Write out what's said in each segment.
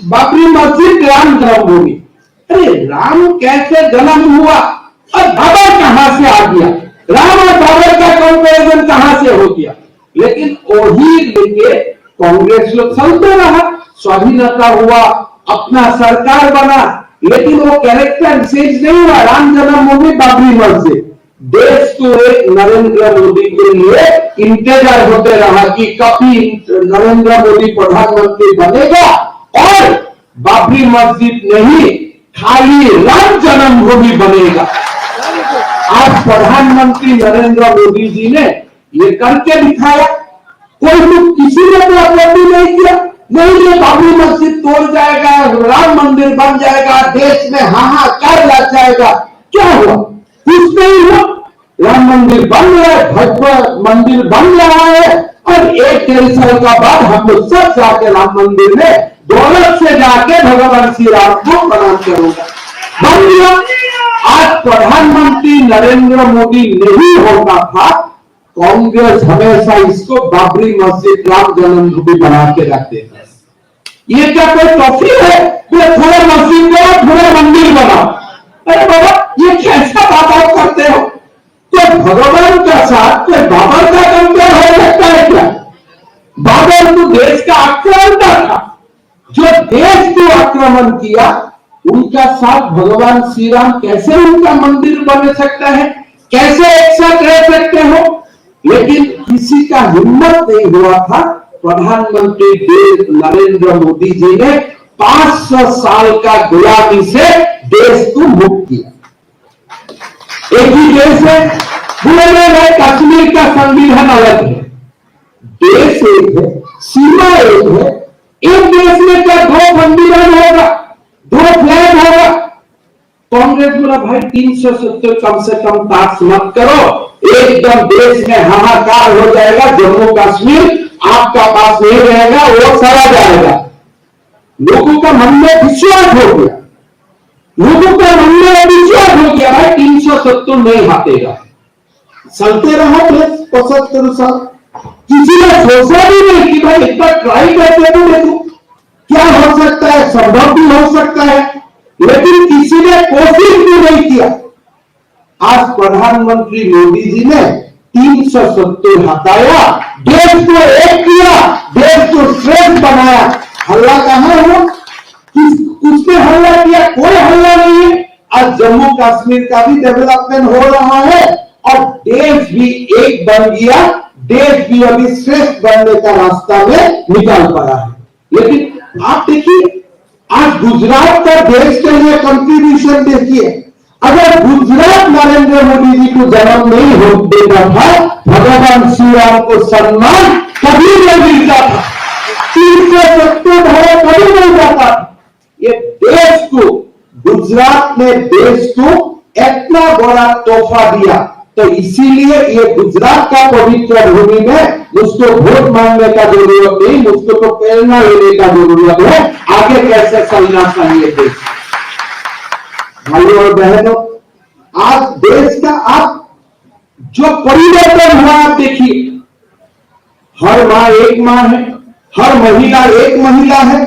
बाबरी मस्जिद राम जन्मभूमि। अरे राम कैसे जन्म हुआ और बाबर कहां से आ गया? राम और बाबर का कंपैरिजन कहां से हो गया? लेकिन वही लेके कांग्रेस लोग चलते रहा, स्वाधीनता हुआ, अपना सरकार बना, लेकिन वो कैरेक्टर चेंज नहीं हुआ। राम जन्मभूमि, बाबरी मस्जिद। देश को एक नरेंद्र मोदी के लिए इंतजार होते रहा कि कभी नरेंद्र मोदी प्रधानमंत्री बनेगा और बाबरी मस्जिद नहीं खाली राम जन्मभूमि बनेगा। आज प्रधानमंत्री नरेंद्र मोदी जी ने ये करके दिखाया। कोई तो किसी ने तो आपत्ति नहीं किया, नहीं ये बाबरी मस्जिद तोड़ जाएगा, राम मंदिर बन जाएगा, देश में हाहाकार लग जाएगा। क्या हुआ? कुछ नहीं हुआ। राम मंदिर बन रहा है, भव्य मंदिर बन रहा है और 1-1.5 साल का बाद हम लोग सब जाके राम मंदिर में दौलत से जाके भगवान श्री राम को प्रणाम करूंगा। बन गया। आज प्रधानमंत्री नरेंद्र मोदी नहीं होता था, कांग्रेस हमेशा इसको बाबरी मस्जिद राम जन्मभूमि बना के रखते थे। ये क्या कोई ट्रॉफी है? थोड़ा मस्जिद बनाओ, थोड़ा मंदिर बनाओ। अरे बाबा, ये कैसा बात आप करते हो? तो भगवान का साथ कोई बाबर का कंपेयर हो सकता है क्या? बाबर तो देश का आक्रांता था। जो देश को आक्रमण किया, उनका साथ भगवान श्री राम कैसे उनका मंदिर बन सकता है? कैसे एक साथ रह सकते हो? लेकिन किसी का हिम्मत नहीं हुआ था। प्रधानमंत्री नरेंद्र मोदी जी ने 500 साल का गुलामी से देश को मुक्त किया। एक ही देश है, पूरे में कश्मीर का संविधान अलग है, देश एक है, सीमा एक है। एक देश में क्या 2 संविधान होगा, 2 फ्लैग होगा? कांग्रेस बोला भाई 370 कम से कम ताश मत करो, एकदम देश में हाहाकार हो जाएगा, जम्मू कश्मीर आपका पास नहीं रहेगा, वो चला जाएगा। लोगों का मन में विश्वास हो गया, लोगों का मन में विश्वास हो गया भाई 370 नहीं हटेगा। चलते रहा देश 75 साल। किसी ने सोचा भी नहीं कि भाई इतना ट्राई करके तो देखो क्या हो सकता है, संभव भी हो सकता है, लेकिन किसी ने कोशिश भी नहीं किया। आज प्रधानमंत्री मोदी जी ने 370 हटाया, देश को एक किया, देश को श्रेष्ठ बनाया। हल्ला कहां हुआ? किसने हल्ला किया? कोई हल्ला नहीं है। आज जम्मू कश्मीर का भी डेवलपमेंट हो रहा है और देश भी एक बन गया, देश भी अभी श्रेष्ठ बनने का रास्ता में निकल पड़ा है। लेकिन आप देखिए, आज गुजरात का देश के लिए कंट्रीब्यूशन देखिए। अगर गुजरात नरेंद्र मोदी जी को जन्म नहीं हो देता था, भगवान श्री राम को सम्मान कभी नहीं मिलता था, 370 धारा कभी नहीं जाता। ये देश को, गुजरात ने देश को इतना बड़ा तोहफा दिया, तो इसीलिए ये गुजरात का पवित्र भूमि में मुझको वोट मांगने का जरूरत नहीं, मुझको तो प्रेरणा लेने का जरूरत है आगे कैसे चलना चाहिए देश। भाइयों और बहनों, आज देश का आप जो परिवर्तन हुआ आप देखिए, हर माँ एक माँ है, हर महिला एक महिला है,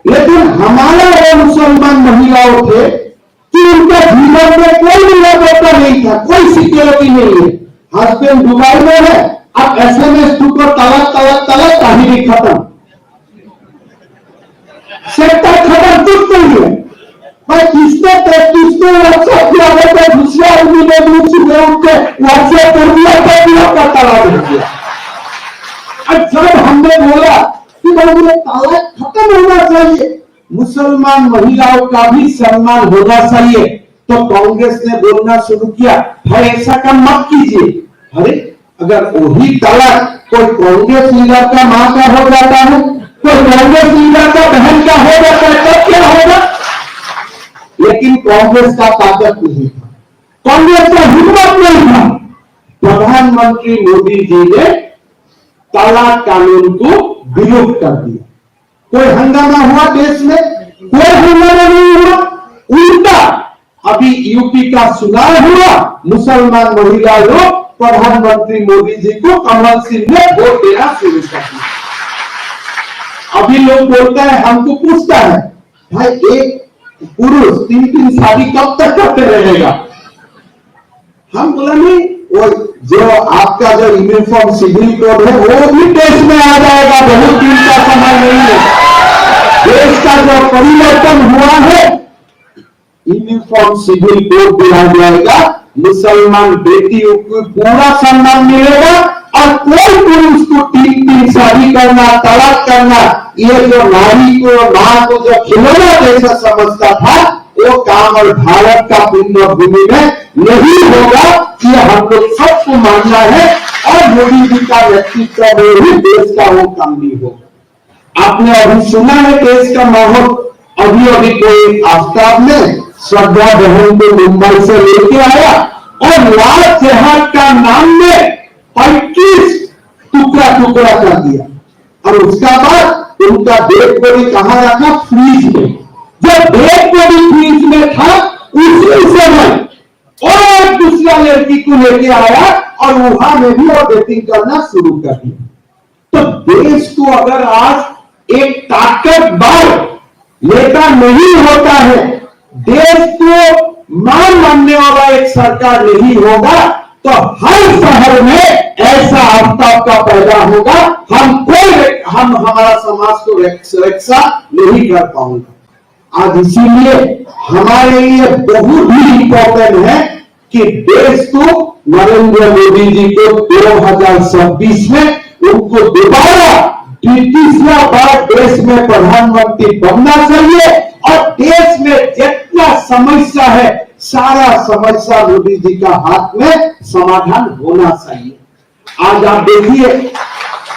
लेकिन हमारा वो मुसलमान महिलाओं थे कि उनके जीवन में कोई निरापत्ता नहीं था, कोई सिक्योरिटी नहीं है। हस्बैंड दुबई में है, अब SMS तो तलाक तलाक तलाक कहानी खत्म, सेक्टर खत्म, कुछ नहीं है। पर किसने व्हाट्सएप किया होता, दूसरे आदमी ने व्हाट्सएप कर दिया का तलाक हो गया। अब जब हमने बोला कि भाई ये तलाक खत्म होना चाहिए, मुसलमान महिलाओं का भी सम्मान होना चाहिए, तो कांग्रेस ने बोलना शुरू किया भाई ऐसा काम मत कीजिए। अरे अगर वही तलाक कोई कांग्रेस लीडर का मां का हो जाता है, कोई कांग्रेस लीडर का बहन का हो जाता है, तब क्या होगा? लेकिन कांग्रेस का ताकत नहीं था, कांग्रेस का हिम्मत नहीं था। प्रधानमंत्री मोदी जी ने तलाक कानून को विरोध कर दिया। कोई हंगामा हुआ देश में? कोई हंगामा नहीं हुआ। उल्टा अभी यूपी का चुनाव हुआ, मुसलमान महिला लोग प्रधानमंत्री मोदी जी को कमल सिंह ने वोट देना शुरू कर दिया। अभी लोग बोलते हैं, हमको पूछता है, भाई एक पुरुष 3 शादी कब तक करते रहेगा? हम बोला नहीं, वो जो आपका जो यूनिफॉर्म सिविल कोड है वो भी देश में आ जाएगा, बहुत दिन का समय नहीं है। देश का जो परिवर्तन हुआ है, यूनिफॉर्म सिविल कोड भी आ जाएगा, मुसलमान बेटियों को पूरा सम्मान मिलेगा और कोई पुरुष को 3 शादी करना, तलाक करना, ये जो नारी को, मां को जो खिलौना जैसा समझता था, वो काम और भारत का पुण्य भूमि में नहीं होगा। ये हम लोग सबको मानना है और मोदी जी का नेतृत्व में ही देश का वो काम भी होगा। आपने अभी सुना है देश का माहौल, अभी कोई आफ्ताब में श्रद्धा बहन को मुंबई से लेके आया और लाल जहाज का नाम में 25 टुकड़ा कर दिया और उसका बाद उनका डेड बॉडी कहां रखा? फ्रीज में। जब डेड बॉडी फ्रीज में था, उसी समय और एक दूसरा लड़की को लेके आया और वहां में भी और डेटिंग करना शुरू कर दिया। तो देश को अगर आज एक ताकतवर नेता नहीं होता है, देश को मान मानने वाला एक सरकार नहीं होगा, तो हर शहर में ऐसा आफ्ताब का पैदा होगा, हम हमारा समाज को रक्षा नहीं कर पाएंगे। आज इसीलिए हमारे लिए बहुत ही इंपॉर्टेंट है कि देश को नरेंद्र मोदी जी को 2026 में उनको दोबारा तीसरा बार देश में प्रधानमंत्री बनना चाहिए और देश में जितना समस्या है, सारा समस्या मोदी जी का हाथ में समाधान होना चाहिए। आज आप देखिए,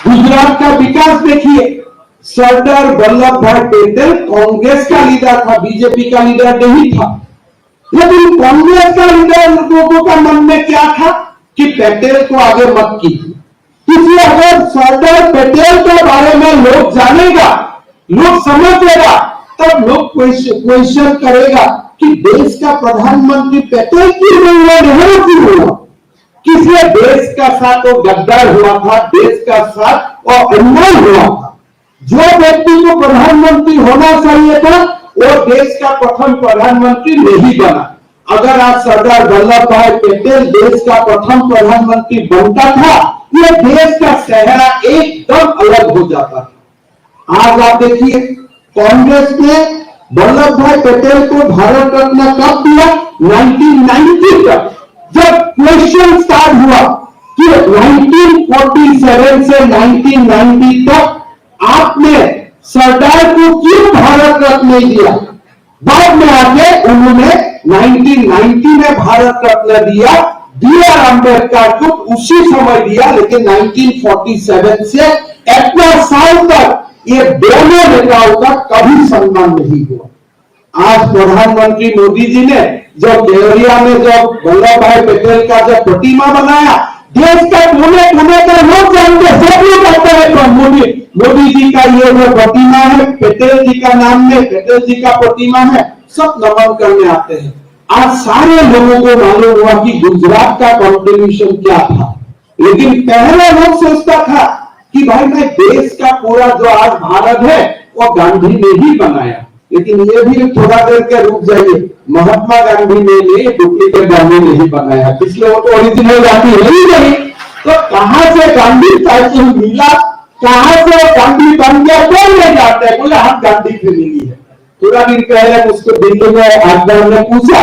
गुजरात का विकास देखिए, सरदार वल्लभ भाई पटेल कांग्रेस का लीडर था, बीजेपी का लीडर नहीं था, लेकिन कांग्रेस का लीडर लोगों का मन में क्या था कि पटेल को आगे मत कीजिए। इसलिए अगर सरदार पटेल के बारे में लोग जानेगा, लोग समझेगा, तब लोग क्वेश्चन करेगा कि देश का प्रधानमंत्री पटेल क्यों नहीं हुआ, नेहरू क्यों हुआ? किसी देश का साथ वो गद्दार हुआ था, देश का साथ और अन्याय हुआ था। जो व्यक्ति को प्रधानमंत्री होना चाहिए था, वो देश का प्रथम प्रधानमंत्री नहीं बना। अगर आज सरदार वल्लभ भाई पटेल देश का प्रथम प्रधानमंत्री बनता था, ये देश का चेहरा एकदम अलग हो जाता था। आज आप देखिए, कांग्रेस ने वल्लभ भाई पटेल को भारत रत्न कब दिया? 1990 तक। जब क्वेश्चन स्टार्ट हुआ कि 1947 से 1990 तक आपने सरदार को क्यों भारत रत्न दिया, बाद में आके उन्होंने 1990 में भारत रत्न दिया। B.R. अम्बेडकर को उसी समय दिया, लेकिन 1947 से इतना साल तक ये दोनों नेताओं का कभी सम्मान नहीं हुआ। आज प्रधानमंत्री मोदी जी ने जो केवड़िया में जो वल्लभ भाई पटेल का जो प्रतिमा बनाया, देश का कोने कोने का लोग जानते, सब लोग कहते हैं मोदी जी का ये जो प्रतिमा है, पटेल जी का नाम में पटेल जी का प्रतिमा है, सब नमन करने आते हैं। आज सारे लोगों को मालूम हुआ कि गुजरात का कंट्रीब्यूशन क्या था, लेकिन पहले लोग सोचता था कि भाई मैं देश का पूरा जो आज भारत है वो गांधी ने ही बनाया, लेकिन ये भी थोड़ा देर के रुक जाइए, महात्मा गांधी ने नहीं, डुप्लीकेट गांधी ने ही बनाया, इसलिए वो तो ओरिजिनल गांधी है ही नहीं। तो कहां से गांधी टाइटल मिला, कहां से गांधी बन गया, कौन नहीं जानते हैं? बोले हम गांधी फैमिली है। थोड़ा दिन पहले उसको दिल्ली में अखबार ने पूछा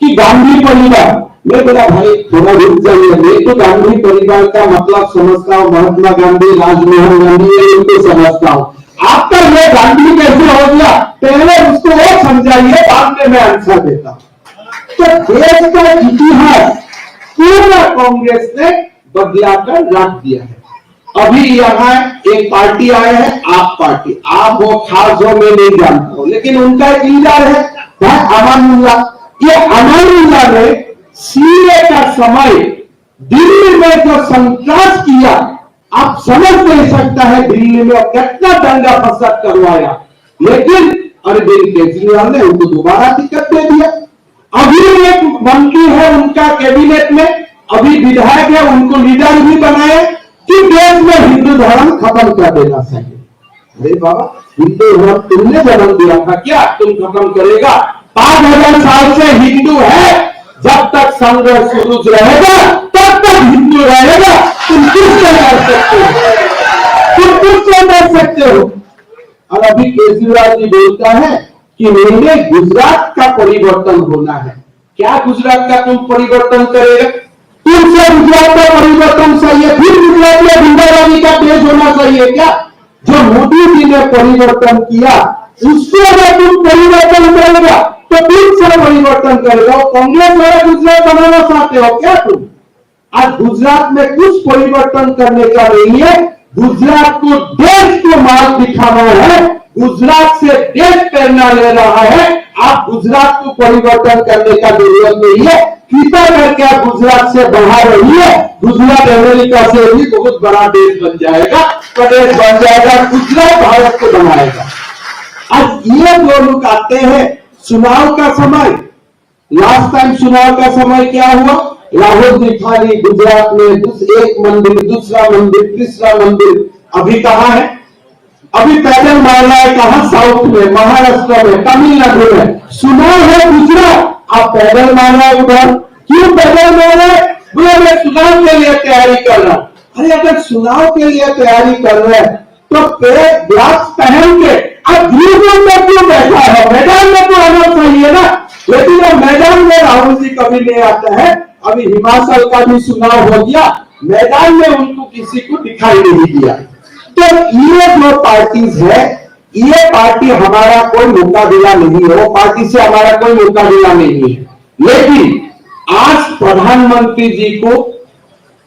कि गांधी परिवार, मैं बोला भाई थोड़ा रुक जाइए, मैं तो गांधी परिवार का मतलब समझता हूँ, महात्मा गांधी, राजमोहन गांधी इनको समझता हूँ, आपका ये गांधी कैसे हो गया? पहले उसको वो समझाइए, बाद में मैं आंसर देता हूं। तो देश का इतिहास पूरा कांग्रेस ने बदलाकर रख दिया है। अभी यहाँ एक पार्टी आए हैं, आप पार्टी, आप वो खास जो मैं नहीं जानता हूं, लेकिन उनका एक लीडर है भाई अमानुल्लाह। ये अमानुल्लाह ने सीए का समय दिल्ली में जो संत्रास किया, आप समझ नहीं सकता है दिल्ली में कितना दंगा फसाद करवाया, लेकिन अरविंद केजरीवाल ने उनको दोबारा टिकट दे दिया। अभी एक मंत्री है उनका कैबिनेट में, अभी विधायक है, उनको लीडर भी बनाए कि देश में हिंदू धर्म खत्म कर देना चाहिए। अरे बाबा, हिंदू धर्म तुमने जन्म दिया था क्या? तुम खत्म करेगा? 5000 साल से हिंदू है, जब तक संघर्ष सूरज रहेगा तब तक हिंदू रहेगा। तुम कुछ नहीं कर सकते हो, तुम कुछ नहीं कर सकते हो। और अभी केजरीवाल जी बोलता है कि नहीं, गुजरात का परिवर्तन होना है। क्या गुजरात का तुम परिवर्तन करेगा? तुमसे गुजरात का परिवर्तन चाहिए, फिर गुजरात में गुंडारानी का देश होना चाहिए क्या? जो मोदी जी ने परिवर्तन किया उसको अगर तुम परिवर्तन करेगा तो तुम से परिवर्तन करेगा। कांग्रेस वाला गुजरात बनाना चाहते हो क्या तुम? आज गुजरात में कुछ परिवर्तन करने का नहीं है। गुजरात को देश को मार्ग दिखाना है, गुजरात से देश प्रेरणा ले रहा है। आप गुजरात को परिवर्तन करने का जरूरत नहीं है। कृपा करके आप गुजरात से बाहर रहिए। गुजरात अमेरिका से भी बहुत बड़ा देश बन जाएगा, प्रदेश बन जाएगा, गुजरात भारत को बनाएगा। आज ये दो लोग आते हैं चुनाव का समय। लास्ट टाइम चुनाव का समय क्या हुआ? राहुल जी खाली गुजरात में एक मंदिर, दूसरा मंदिर, तीसरा मंदिर। अभी कहां है? अभी पैदल मार रहा है कहां? साउथ में, महाराष्ट्र में, तमिलनाडु में। चुनाव है गुजरात, आप पैदल मार रहे हैं उधर। क्यों पैदल मार रहे? बोले मैं चुनाव के लिए तैयारी कर रहा हूं। अरे अगर चुनाव के लिए तैयारी कर रहे हैं तो ग्लास पहन के अब ग्रीन में क्यों बैठा है? मैदान में तो आना चाहिए ना। लेकिन अब मैदान में राहुल जी कभी नहीं आता है। अभी हिमाचल का भी चुनाव हो गया, मैदान में उनको किसी को दिखाई नहीं दिया। तो ये जो पार्टीज है, ये पार्टी हमारा कोई मुकाबला नहीं है, वो पार्टी से हमारा कोई मुकाबला नहीं है। लेकिन आज प्रधानमंत्री जी को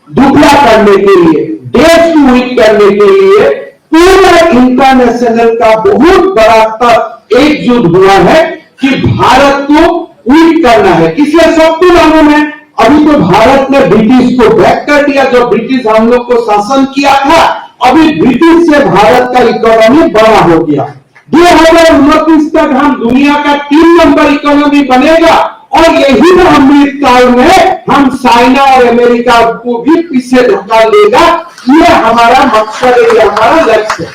दुबला करने के लिए, देश को वीक करने के लिए पूरा इंटरनेशनल का बहुत बड़ा एकजुट हुआ है कि भारत को वीक करना है। किसने? सबको मालूम है। अभी तो भारत ने ब्रिटिश को बैक कर दिया। जो ब्रिटिश हम लोग को शासन किया था, अभी ब्रिटिश से भारत का इकोनॉमी बड़ा हो गया। 2029 तक हम दुनिया का 3 नंबर इकोनॉमी बनेगा और यही अमृत काल में हम चाइना और अमेरिका को भी पीछे धक्का देगा। ये हमारा मकसद है, ये हमारा लक्ष्य है।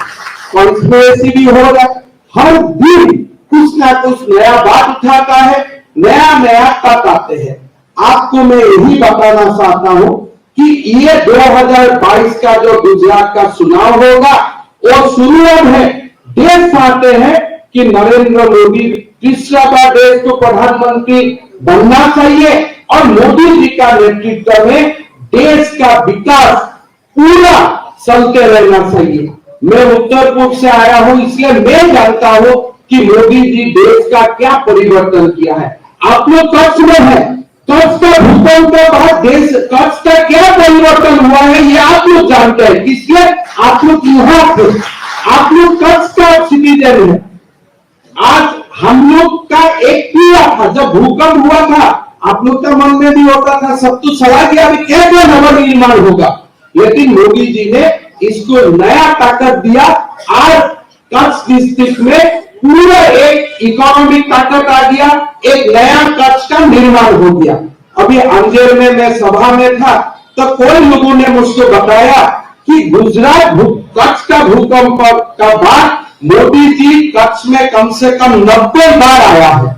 कॉन्स्पिरेसी भी होगा, हर दिन कुछ ना कुछ नया बात उठाता है, नया नया तक आते हैं। आपको मैं यही बताना चाहता हूं कि ये 2022 का जो गुजरात का चुनाव होगा वो शुरुआत है। देश चाहते हैं कि नरेंद्र मोदी तीसरा बार देश को प्रधानमंत्री बनना चाहिए और मोदी जी का नेतृत्व में देश का विकास पूरा चलते रहना चाहिए। मैं उत्तर पूर्व से आया हूं, इसलिए मैं जानता हूं कि मोदी जी देश का क्या परिवर्तन किया है। आप लोग कच्छ में है, कच्छ का भूकंप के बाद देश कच्छ का क्या परिवर्तन हुआ है ये आप लोग जानते हैं। इसलिए आप लोग यहां थे, आप लोग कच्छ का सिटीजन है। आज हम लोग का एक पीड़ा था, जब भूकंप हुआ था आप लोग का मन में भी होता था सब तो चला गया, अभी कैसे नवनिर्माण होगा। लेकिन मोदी जी ने इसको नया ताकत दिया। आज कच्छ डिस्ट्रिक्ट में पूरा एक इकोनॉमिक ताकत आ गया, एक नया कच्छ का निर्माण हो गया। अभी अंजेर में मैं सभा में था तो कोई लोगों ने मुझको बताया कि गुजरात कच्छ का भूकंप का बाद मोदी जी कच्छ में कम से कम 90 बार आया है।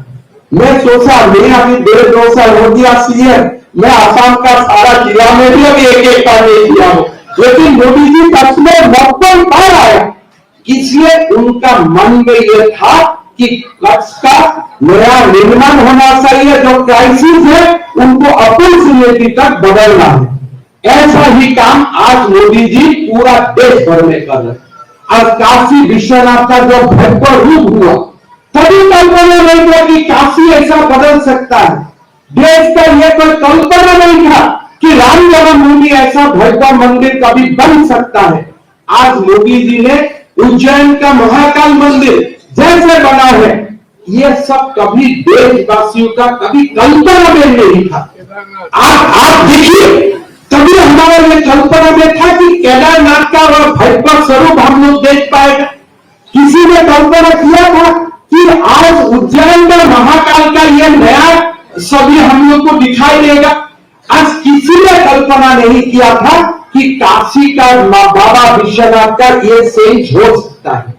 मैं सोचा मैं अभी 1.5 साल हो गया सीएम, मैं आसाम का सारा जिला में भी अभी एक बार नहीं किया हूं, लेकिन मोदी जी कच्छ में 90 बार आया। इसलिए उनका मन में यह था कि कच्छ का नया निर्माण होना चाहिए, जो क्राइसिस है उनको अपॉर्चुनिटी तक बदलना है। ऐसा ही काम आज मोदी जी पूरा देश भर में कर रहे हैं। आज काशी विश्वनाथ का जो भयंकर रूप हुआ, कभी कल्पना नहीं था कि काशी ऐसा बदल सकता है। देश का यह कोई कल्पना नहीं था कि राम जन्मभूमि ऐसा भयंकर मंदिर कभी बन सकता है। आज मोदी जी ने उज्जैन का महाकाल मंदिर जैसे बना है, ये सब कभी देशवासियों का कभी कल्पना में नहीं था। आप देखिए, कभी हमारे लिए कल्पना में था कि केदारनाथ का और भयंकर स्वरूप हम लोग देख पाएगा? किसी ने कल्पना किया था कि आज उज्जैन का महाकाल का ये नया छवि हम लोग को दिखाई देगा? आज किसी ने कल्पना नहीं किया था कि काशी का बाबा विश्वनाथ का ये सेंस हो सकता है।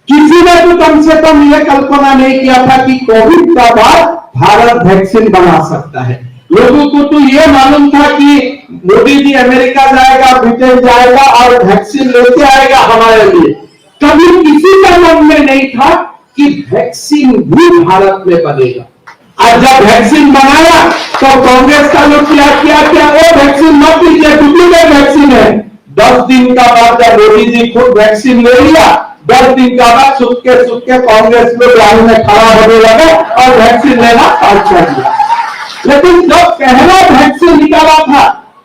किसी ने तो कम से कम यह कल्पना नहीं किया था कि कोविड का बाद भारत वैक्सीन बना सकता है। लोगों को तो यह मालूम था कि मोदी जी अमेरिका जाएगा, ब्रिटेन जाएगा और वैक्सीन लेके आएगा हमारे लिए। कभी किसी का मन में नहीं था कि वैक्सीन भी भारत में बनेगा। आज जब वैक्सीन बनाया तो कांग्रेस का लोग क्या किया क्या वो वैक्सीन मत लीजिए, डुप्लीकेट वैक्सीन है। 10 दिन का बाद जब मोदी जी खुद वैक्सीन ले लिया, 10 दिन का बाद सुटके कांग्रेस में लाइन में खड़ा होने लगा और वैक्सीन लेना स्टार्ट कर दिया। लेकिन जब पहला वैक्सीन निकाला था,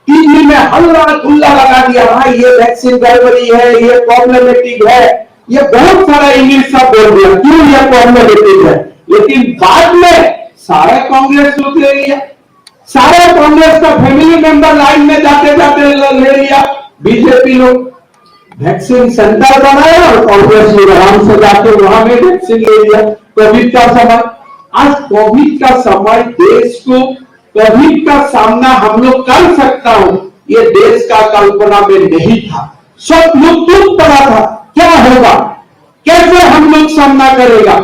टीवी में हल्ला गुल्ला लगा दिया, भाई ये वैक्सीन गड़बड़ी है, ये प्रॉब्लमेटिक है, ये बहुत सारा इंग्लिश सब बोल दिया क्यों ये प्रॉब्लमेटिक है। लेकिन बाद में सारा कांग्रेस लोग ले लिया, सारा कांग्रेस का फैमिली मेंबर लाइन में जाते जाते ले लिया। बीजेपी लोग वैक्सीन सेंटर बनाया और कांग्रेस लोग आराम से जाके वहां में वैक्सीन ले लिया। कोविड का समय, आज कोविड का समय देश को कोविड का सामना हम लोग कर सकता हूं, ये देश का कल्पना में नहीं था। सब लोग टूट पड़ा था, क्या होगा, कैसे हम लोग सामना करेगा।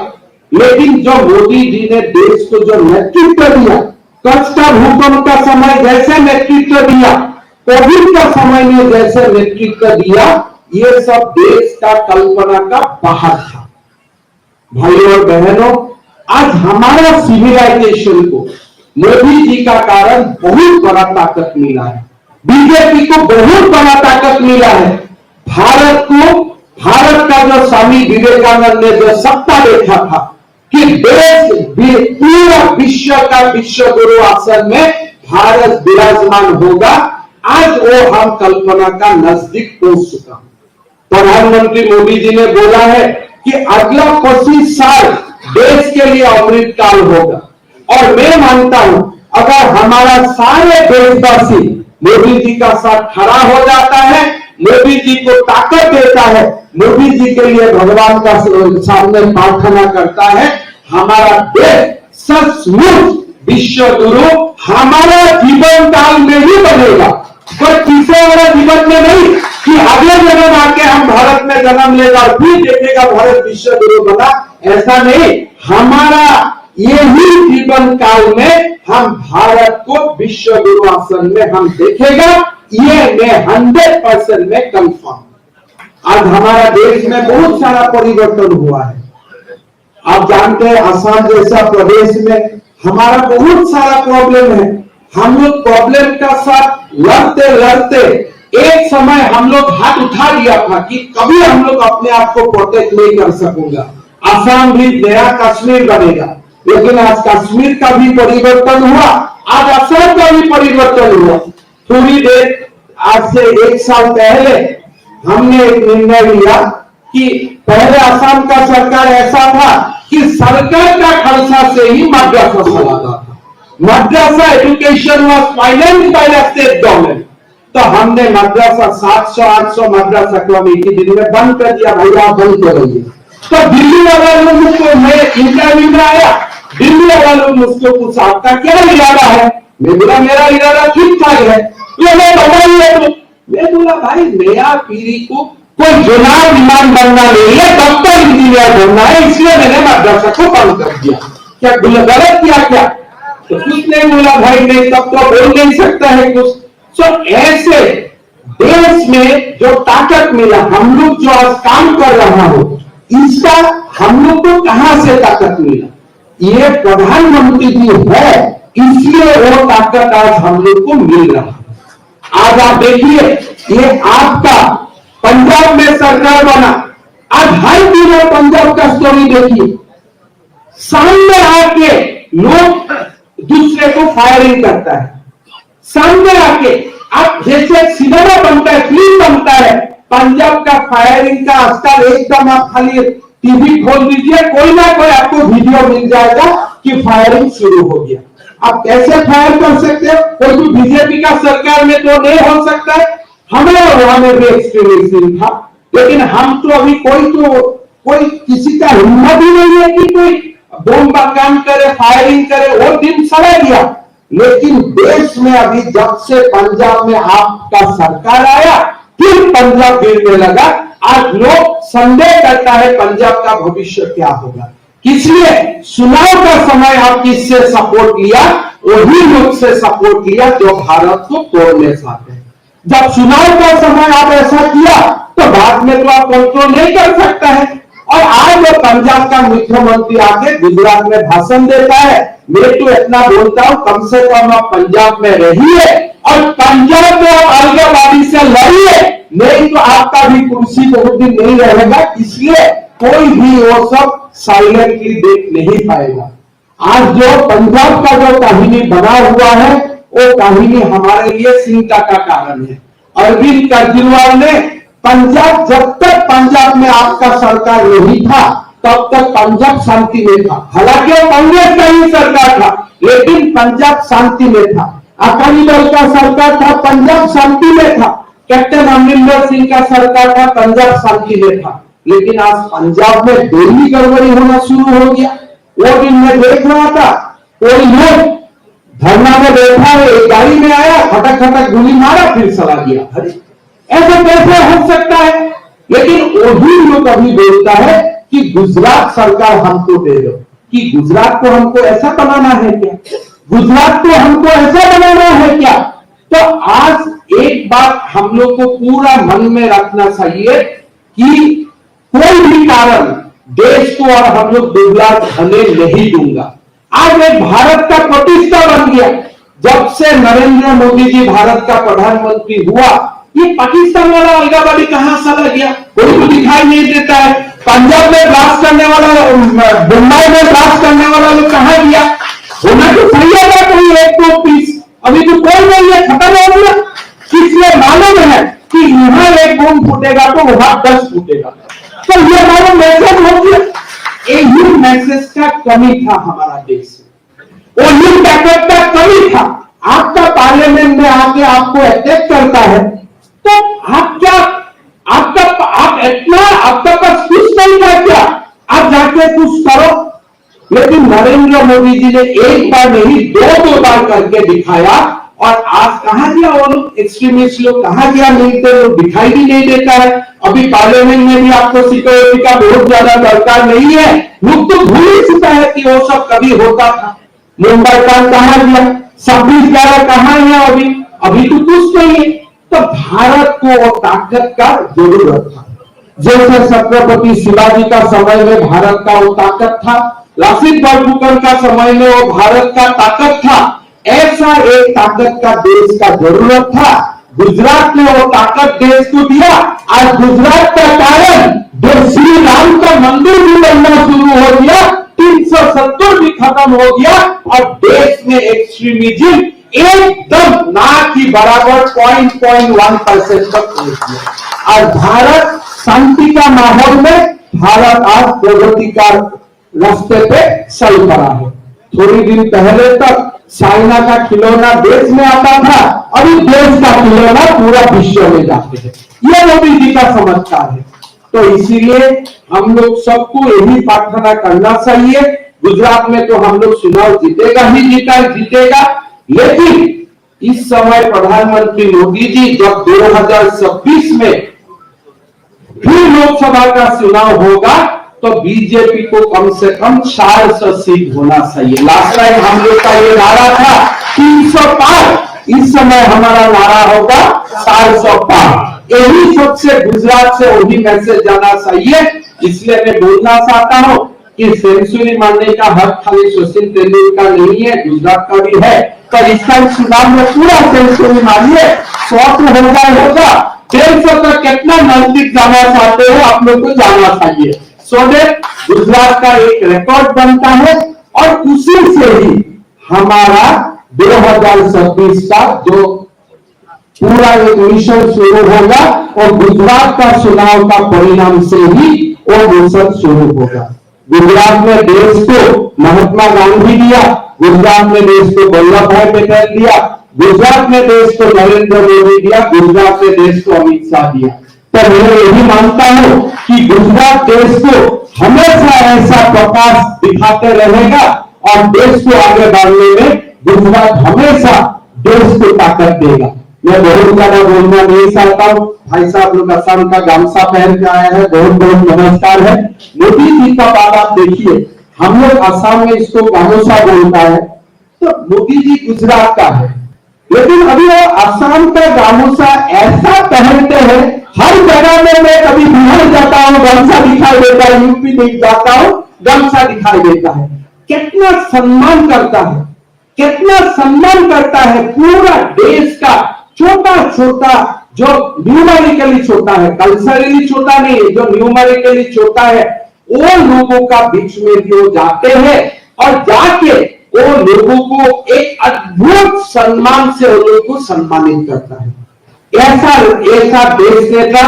लेकिन जो मोदी जी ने देश को जो नेतृत्व दिया, कच्छ का भूकंप का समय जैसे नेतृत्व दिया, कोविड का समय में जैसे नेतृत्व दिया, ये सब देश का कल्पना का बाहर था। भाइयों और बहनों, आज हमारा सिविलाइजेशन को मोदी जी का कारण बहुत बड़ा ताकत मिला है, बीजेपी को बहुत बड़ा ताकत मिला है। भारत का जो स्वामी विवेकानंद ने जो सत्ता देखा था कि देश पूरा विश्व का विश्व गुरु आसन में भारत विराजमान होगा, आज वो हम कल्पना का नजदीक पहुंच चुका। प्रधानमंत्री मोदी जी ने बोला है कि अगला 25 साल देश के लिए अमृत काल होगा। और मैं मानता हूं अगर हमारा सारे देशवासी मोदी जी का साथ खड़ा हो जाता है, मोदी जी को ताकत देता है, मोदी जी के लिए भगवान का सामने प्रार्थना करता है, हमारा देश सचमुच विश्व गुरु हमारा जीवन काल में ही बनेगा। कोई तीसरे वाला जीवन में नहीं कि अगले जन्म आके हम भारत में जन्म लेगा और फिर देखेगा भारत विश्व गुरु बना, ऐसा नहीं। हमारा यही जीवन काल में हम भारत को विश्व गुरु आसन में हम देखेगा, ये मैं 100% में कंफर्म। आज हमारा देश में बहुत सारा परिवर्तन हुआ है। आप जानते हैं असम जैसा प्रदेश में हमारा बहुत सारा प्रॉब्लम है। हम लोग प्रॉब्लम का साथ लड़ते लड़ते एक समय हम लोग हाथ उठा लिया था कि कभी हम लोग अपने आप को प्रोटेक्ट नहीं कर सकूंगा, असम भी नया कश्मीर बनेगा। लेकिन आज कश्मीर का भी परिवर्तन हुआ, आज असम का भी परिवर्तन हुआ। थोड़ी देर आज से 1 साल पहले हमने एक निर्णय लिया कि पहले असम का सरकार ऐसा था कि सरकार का खर्चा से ही मद्रासा चलाता था, madrasa education was financed by the state government. तो हमने मद्रासा 700-800 मद्रासा को हम एक ही दिन में बंद कर दिया, भैया बंद करेंगे। तो दिल्ली वाला लोग मुझको, मैं इंटरव्यू में आया, दिल्ली वाला लोग मुझको पूछा आपका क्या इरादा है, मैं बोला मेरा इरादा ठीक ठाक है, ये मैं बताइए। तो मैं बोला भाई नया पीढ़ी को कोई जुनार विमान बनना नहीं है, डॉक्टर इंजीनियर बनना है, इसलिए मैंने मद्रासा को बंद कर दिया। क्या गलत किया क्या? तो कुछ नहीं बोला भाई, नहीं तब तो बोल नहीं सकता है कुछ। तो ऐसे देश में जो ताकत मिला, हम लोग जो आज काम कर रहा हो, इसका हम लोग को कहां से ताकत मिला? ये प्रधानमंत्री जी है, इसलिए वो ताकत आज हम लोग को मिल रहा है। आज आप देखिए, ये आपका पंजाब में सरकार बना, आज हर दिन और पंजाब का स्टोरी देखिए, सामने आके लोग दूसरे को फायरिंग करता है, सामने आके आप जैसे सिनेमा बनता है, फिल्म बनता है, पंजाब का फायरिंग का आजकल एकदम आप खाली टीवी खोल दीजिए, कोई ना कोई आपको वीडियो मिल जाएगा कि फायरिंग शुरू हो गया। आप कैसे फायर कर सकते हो? कोई तो बीजेपी का सरकार में तो नहीं हो सकता है। हमें वहां में भी एक्सपीरियंस था, लेकिन हम तो अभी कोई किसी का हिम्मत ही नहीं है कि कोई बम काम करे, फायरिंग करे, वो दिन चला गया। लेकिन देश में अभी जब से पंजाब में आपका सरकार आया, फिर पंजाब गिरने लगा। आज लोग संदेह करता है पंजाब का भविष्य क्या होगा। इसलिए चुनाव का समय आप किससे सपोर्ट लिया, वही लोग से सपोर्ट लिया जो भारत को तोड़ने चाहते हैं। जब चुनाव का समय आप ऐसा किया तो बाद में तो आप कंट्रोल नहीं कर सकता है। और आज वो पंजाब का मुख्यमंत्री आके गुजरात में भाषण देता है, मैं तो इतना बोलता हूं कम से कम आप पंजाब में रहिए और पंजाब में आप अलगाववादी से लड़िए, नहीं तो आपका भी कुर्सी बहुत दिन नहीं रहेगा। इसलिए कोई भी वो सब साइलेंटली देख नहीं पाएगा। आज जो पंजाब का जो कहानी बना हुआ है वो कहानी हमारे लिए चिंता का कारण है। अरविंद केजरीवाल ने पंजाब, जब तक पंजाब में आपका सरकार नहीं था तब तक पंजाब शांति में था। हालांकि वो कांग्रेस का ही सरकार था लेकिन पंजाब शांति में था। अकाली दल का सरकार था, पंजाब शांति में था। कैप्टन अमरिंदर सिंह का सरकार था, पंजाब शांति में था। लेकिन आज पंजाब में डेली गड़बड़ी होना शुरू हो गया। वो दिन मैं देख रहा था, कोई लोग धरना में बैठा है, एक गाड़ी में आया, खटक खटक गोली मारा, फिर चला गया। अरे ऐसा कैसे हो सकता है? लेकिन वही लोग अभी बोलता है कि गुजरात सरकार हमको दे दो, कि गुजरात को हमको ऐसा बनाना है क्या, गुजरात को हमको ऐसा बनाना है क्या। तो आज एक बात हम लोग को पूरा मन में रखना चाहिए कि कोई भी कारण देश को और हम लोग गुजरात होने नहीं दूंगा। आज एक भारत का प्रतिष्ठा बन गया। जब से नरेंद्र मोदी जी भारत का प्रधानमंत्री हुआ, ये पाकिस्तान वाला अलगाववादी कहां चला गया, कोई तो दिखाई नहीं देता है। पंजाब में ब्लास्ट करने वाला, मुंबई में ब्लास्ट करने वाला लोग कहां गया? होना तो चाहिए था कोई एक दो पीस, अभी तो कोई नहीं है, खत्म हो गया। इसलिए मालूम है कि यहां एक बम फूटेगा तो वहां 10 फूटेगा। तो ये मालूम मैसेज हो गया। यही मैसेज का कमी था हमारा देश में, वही ताकत का कमी था। आपका पार्लियामेंट में आके आपको अटैक करता है तो आप क्या, आप इतना आपका पास कुछ नहीं था क्या? आप जाके कुछ करो। लेकिन नरेंद्र मोदी जी ने एक बार नहीं दो बार करके दिखाया। और आज कहां गया वो लोग, एक्सट्रीमिस्ट लोग कहां गया? मिलते लोग दिखाई भी नहीं देता है। अभी पार्लियामेंट में भी आपको सिक्योरिटी का बहुत ज्यादा दरकार नहीं है। लोग तो भूल ही चुका है कि वो सब कभी होता था। मुंबई का कहां गया, 26/11 कहां है? अभी तो कुछ नहीं है। तो भारत को वो ताकत का जरूरत था। जैसे छत्रपति शिवाजी का समय में भारत का वो ताकत था, लासित बरफुकन का समय में वो भारत का ताकत था, ऐसा एक ताकत का देश का जरूरत था। गुजरात ने वो ताकत देश को दिया। आज गुजरात का कारण जो श्री राम का मंदिर भी बनना शुरू हो गया, 370 भी खत्म हो गया और देश में एक्सट्रीमिज्म एकदम ना की बराबर 0.1% तक पहुंच गया। आज भारत शांति का माहौल में, भारत आज प्रगति का रास्ते पे चल पड़ा है। थोड़ी दिन पहले तक चाइना का खिलौना देश में आता था, अभी देश का खिलौना पूरा विश्व में जाते हैं। यह मोदी जी का चमत्कार है। तो इसीलिए हम लोग सबको यही प्रार्थना करना चाहिए। गुजरात में तो हम लोग चुनाव जीतेगा ही जीतेगा, लेकिन इस समय प्रधानमंत्री मोदी जी जब 2026 में फिर लोकसभा का चुनाव होगा तो बीजेपी को कम से कम 400 सीट होना चाहिए। लास्ट टाइम हम लोग का ये नारा था 300 पार, इस समय हमारा नारा होगा 400 पार। यही सबसे गुजरात से वही मैसेज जाना चाहिए। इसलिए मैं बोलना चाहता हूं कि सेंचुरी मारने का हक खाली सचिन तेंदुलकर नहीं है, गुजरात का भी है। पर इसका चुनाव में पूरा सेंचुरी मारिए, 100 होगा 150 तक कितना नजदीक जाना चाहते हो आप लोग को जाना चाहिए। गुजरात का एक रिकॉर्ड बनता है और उसी से ही हमारा 2026 का जो पूरा एक मिशन शुरू होगा और गुजरात का चुनाव का परिणाम से ही वो मिशन शुरू होगा। गुजरात में देश को महात्मा गांधी दिया, गुजरात में देश को वल्लभ भाई पटेल दिया, गुजरात में देश को नरेंद्र मोदी दिया, गुजरात में देश को अमित शाह दिया। तो मैं यही मानता हूं कि गुजरात देश को हमेशा ऐसा प्रकाश दिखाते रहेगा और देश को आगे बढ़ने में गुजरात हमेशा देश को ताकत देगा। मैं बहुत ज्यादा बोलना नहीं चाहता हूँ। भाई साहब लोग असम का गामछा पहन के आए हैं, बहुत बहुत नमस्कार है। मोदी जी का बात आप देखिए, हम लोग असम में इसको गामोसा बोलता है, तो मोदी जी गुजरात का है, लेकिन अभी वो असम का गामोसा ऐसा पहनते हैं, हर जगह में मैं कभी बिहार जाता हूँ गामछा दिखाई देता है, यूपी में जाता हूँ गामछा दिखाई देता है। कितना सम्मान करता है, कितना सम्मान करता है। पूरा देश का छोटा छोटा, जो न्यूमेरिकली छोटा है, कल्चरली छोटा नहीं है, जो न्यूमेरिकली छोटा है, वो लोगों का बीच में जो जाते हैं और जाके वो लोगों को एक अद्भुत सम्मान से वो लोगों को सम्मानित करता है। ऐसा देश नेता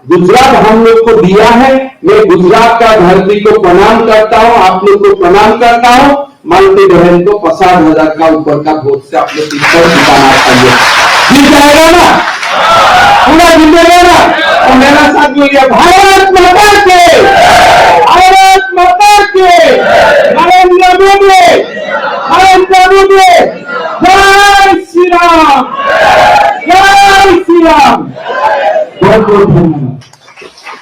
गुजरात हम लोग को दिया है। मैं गुजरात का धरती को प्रणाम करता हूं, आप लोग को प्रणाम करता हूं। मालती बहन को 50,000 का ऊपर का वोट से आप लोग जिताना चाहिए। जीत जाएगा ना, पूरा जीतेगा ना। और मेरा साथ बोलिए भारत माता के, भारत माता के, नरेंद्र मोदी, नरेंद्र मोदी, जय श्री राम, जय श्री राम। बहुत बहुत धन्यवाद।